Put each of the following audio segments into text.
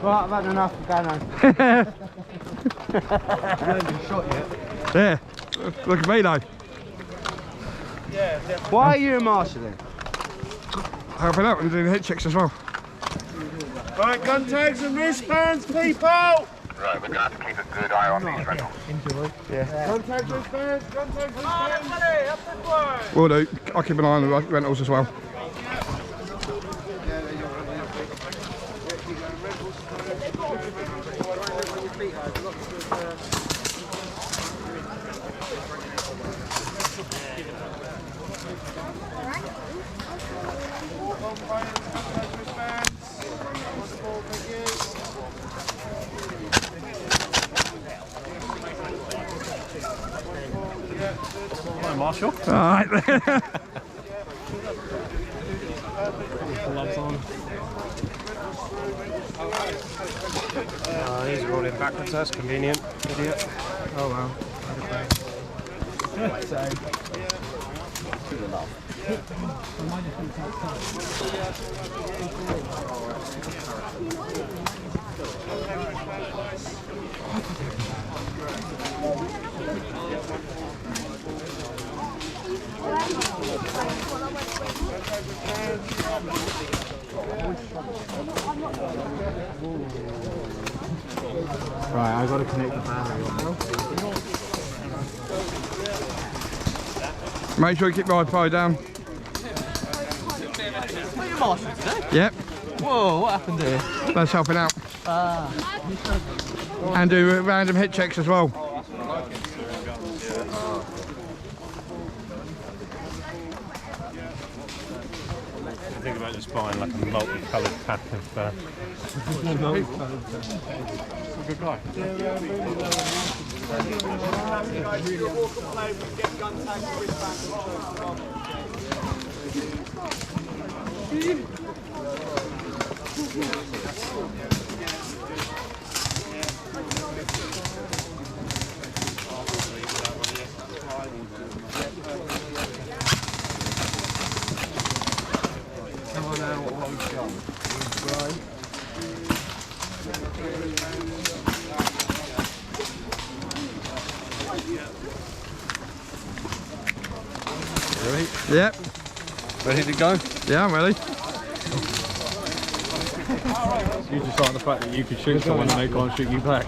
Right, I've had enough of going home. You haven't been shot yet. Yeah, look at me though. Yeah, why are you a marshal then? Helping out and doing hit checks as well. Right, gun tags and wristbands, people! Right, we're going to have to keep a good eye on these rentals. Enjoy. Yeah. Gun tags, wristbands, gun tags, wristbands! Will do. I'll keep an eye on the rentals as well. Hi, Marshall. All right. Gloves on. He's rolling backwards, that's convenient. Idiot. Oh well. Right, I've got to connect the battery on now. Make sure you keep your iPod down. Are you marshal today? Yep, Whoa, what happened here? that's helping out. And do random hit checks as well. I think about just buying like a multi-coloured pack of... Good guy. Ready? Yep. Ready to go? Yeah, I'm ready. You just like the fact that you could shoot someone and they can't shoot you back.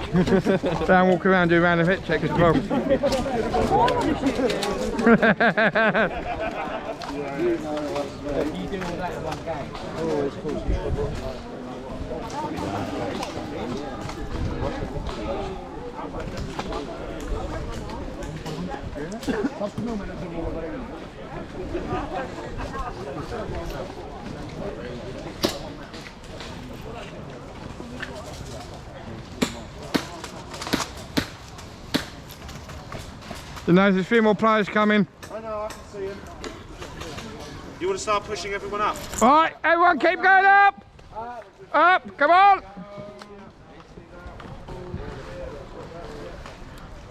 Down, walk around, do random hit checks as well. You know, there's a few more players coming. I know, I can see him. You want to start pushing everyone up? Right, everyone keep going up! Up, come on!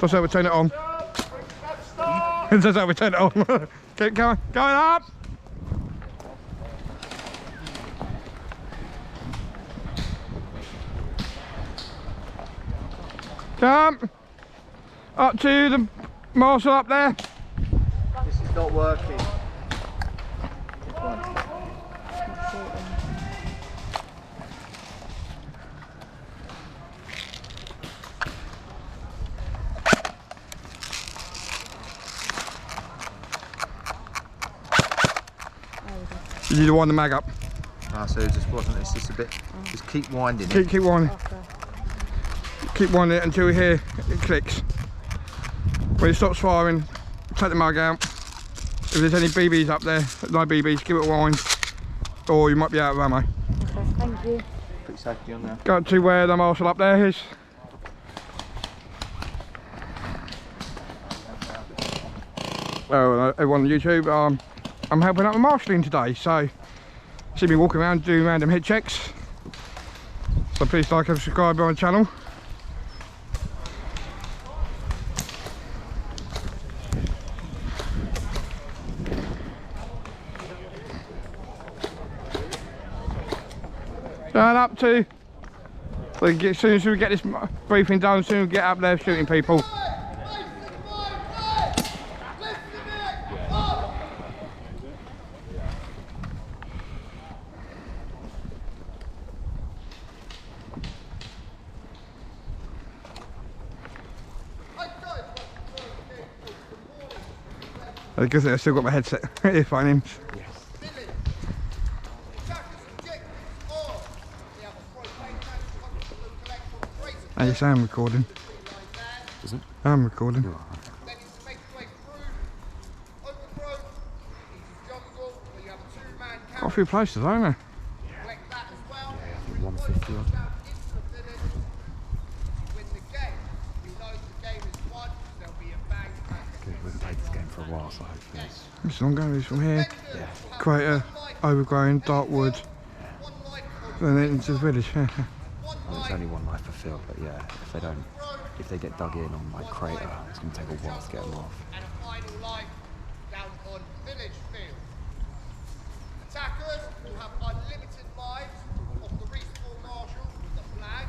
Just over, turn it on. Just over, turn it on. Keep going, going up! Come! Up to the marshal up there. This is not working. You need to wind the mag up. Ah, so it just wasn't, it's just a bit, just keep winding it. Keep winding. Keep winding it until you hear it clicks. When it stops firing, take the mug out. If there's any BBs up there, no BBs, give it a wind. Or you might be out of ammo. Okay, thank you. Put safety on now. Go to where the marshal up there is. Well, everyone on YouTube, I'm helping out with marshalling today, so see me walking around doing random hit checks. So please like and subscribe on the channel. to. As soon as we get this briefing done, as soon as we get up there shooting people. I guess I've still got my headset, earphones. Yes. And yes, I am recording. Is it? I'm recording. Oh. Got a few places, haven't I? 150 odd. Good, we haven't played this game for a while, so hopefully It's long going from here. Crater, overgrown, dark wood. Then into the village. well, there's only one life for Phil, but yeah, if they get dug in on like Crater, it's going to take a while to get them off. And a final line down on Village Field. Attackers will have unlimited lives off the respawn marshal with the flag,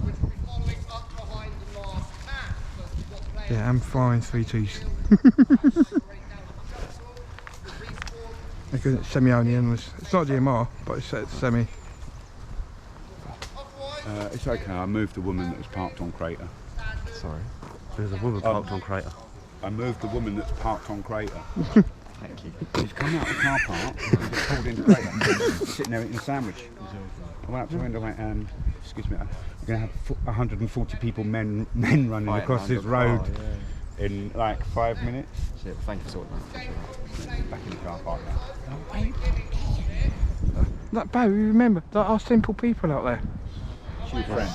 which will be following up behind the last man. So you've got players Yeah, I'm fine, 3-2s. Because it's semi-only endless. It's not DMR, but it's semi. It's okay, I moved the woman that was parked on Crater. Sorry. There's a woman parked on Crater. I moved the woman that's parked on Crater. Thank you. She's come out of the car park and just pulled into Crater, sitting there eating a sandwich. I went up to the window and went, excuse me, we're going to have 140 people, men running across this road in like 5 minutes. Shit, thank you for sorting that. Back in the car park now. That Bo, you remember, that are simple people out there. She's French.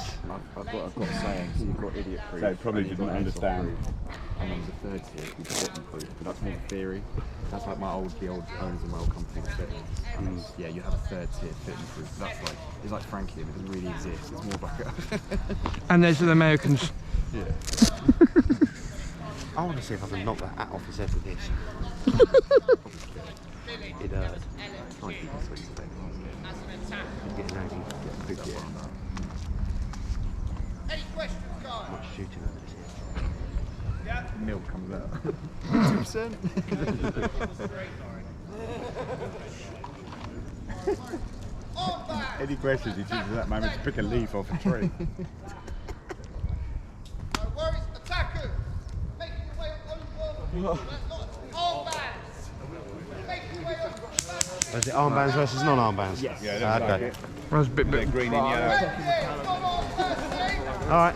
I've got a saying, so you've got idiot proof. They probably and you've didn't got understand. airsoft proof, and then there's a third tier, which is bottom proof, but that's more theory. That's like the old owners of my old company that fit. And yeah, you have a third tier fitting proof. That's like, it's like Frankie, it doesn't really exist. It's more like a... And there's the Americans. Yeah. I want to see if I can knock that hat off his head with this. It hurt. Try and keep it sweet today. Getting out, get a big gear. Any questions, guys? Much shooting over this here. Milk comes out. 2%. Any questions, he chooses that moment to pick a leaf off a tree. No worries, attackers! Make your way over. Armbands! Make your way over. Is it armbands versus non-armbands? Yes. Yeah, that's like it. That's a bit They're green and yellow. Alright.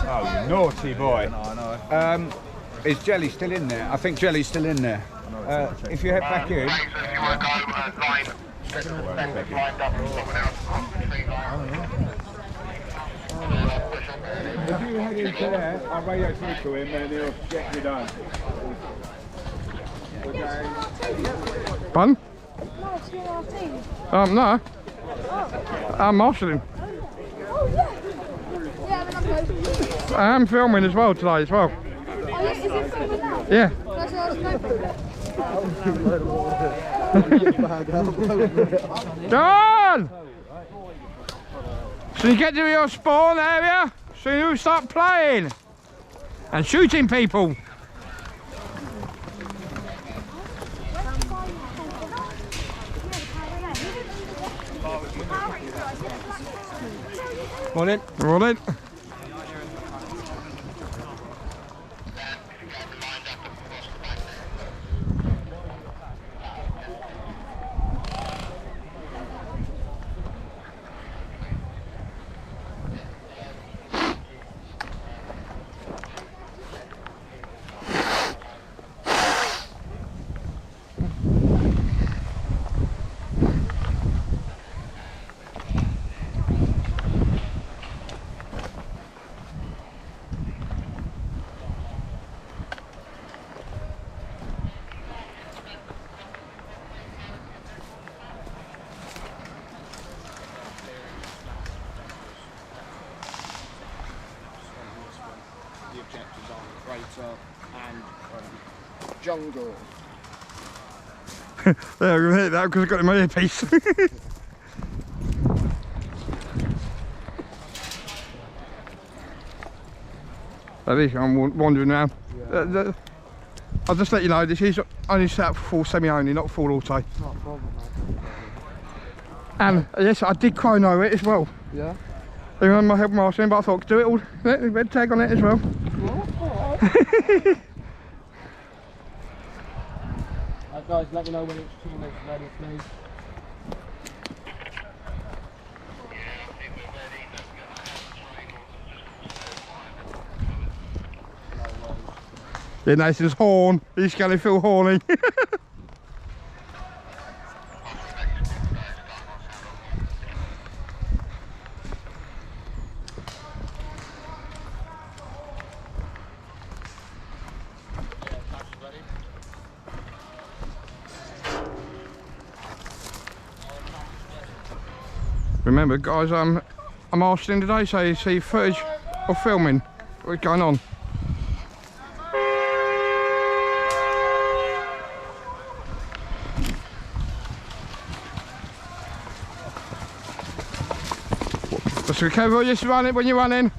Oh, you naughty boy. Is Jelly still in there? I think Jelly's still in there. If you head back in. If you want to go line, lined up with someone else across the tree line. If you head into there, I'll radio through to him and he'll get you done. Pardon? No, it's your last team. No. I'm marshalling. Oh, yeah. Yeah, then I'm good. I am filming as well today as well. Oh, yeah, is it filming now? Yeah. That's what I was hoping. Done! So you get to your spawn area, so you start playing and shooting people. Morning. Rolling. The objectives are Crater and Jungle. Yeah, I'm going to hit that because I've got it in my earpiece. At least I'm wandering around. Yeah. I'll just let you know, this is only set up for full semi-only, not full auto. It's not a problem, mate. And yes, I did chrono it as well. Yeah? Even on my help mastering, but I thought I could do it all. Red tag on it as well. Right, guys, let me know when it's 2 minutes ready, please. Yeah, Nathan's horn. He's going to feel horny. Remember, guys, I'm asking today, so you see footage of filming. What's going on? Just be careful, just run it when you're running.